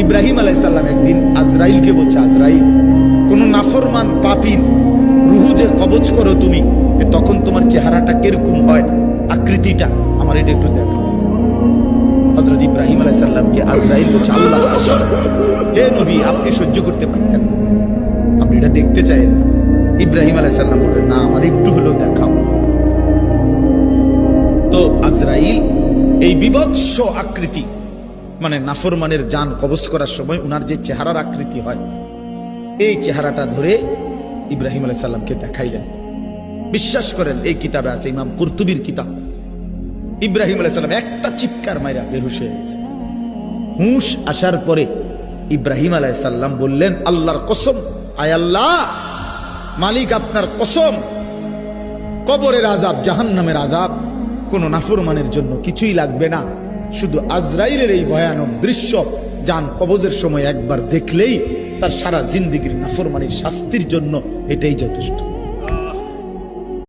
ইব্রাহিম আলাইহিস সালাম একদিন আজরাইলকে বলছে, আজরাইল, কোন নাফরমান পাপীর রুহু যে কবজ করো তুমি, তখন তোমার চেহারাটা কিরকম হয়, আকৃতিটা আমার এটা একটু দেখো। হযরত ইব্রাহিম আলাইহিস সালামকে আজরাইল বলছে, আল্লাহ হে নবী, আপনি সহ্য করতে পারতেন, আপনি এটা দেখতে চাইেন। ইব্রাহিম আলাইহিস সালাম বললেন, না, আমার একটু হলেও দেখাও। তো আজরাইল এই বিভৎস আকৃতি, মানে নাফরমানের জান কবজ করার সময় উনার যে চেহারার আকৃতি হয়, এই চেহারাটা ধরে ইব্রাহিম আলাইহিস সালামকে দেখাইলেন। বিশ্বাস করেন, এই কিতাবে আছে, ইমাম কুরতুবীর কিতাব। ইব্রাহিম আলাইহিস সালাম একটা চিৎকার মাইরা বেহুশ হয়ে গেছে। হুঁশ আসার পরে ইব্রাহিম আলাইহিস সালাম বললেন, আল্লাহর কসম, আয় আল্লাহ, মালিক আপনার কসম, কবরের আযাব, জাহান্নামের আযাব কোন নাফরমানের জন্য কিছুই লাগবে না, শুধু আজরাইলের এই ভয়ানক দৃশ্য জান কবজের সময় একবার দেখলেই তার সারা জিন্দেগীর নাফরমানির শাস্তির জন্য এটাই যথেষ্ট।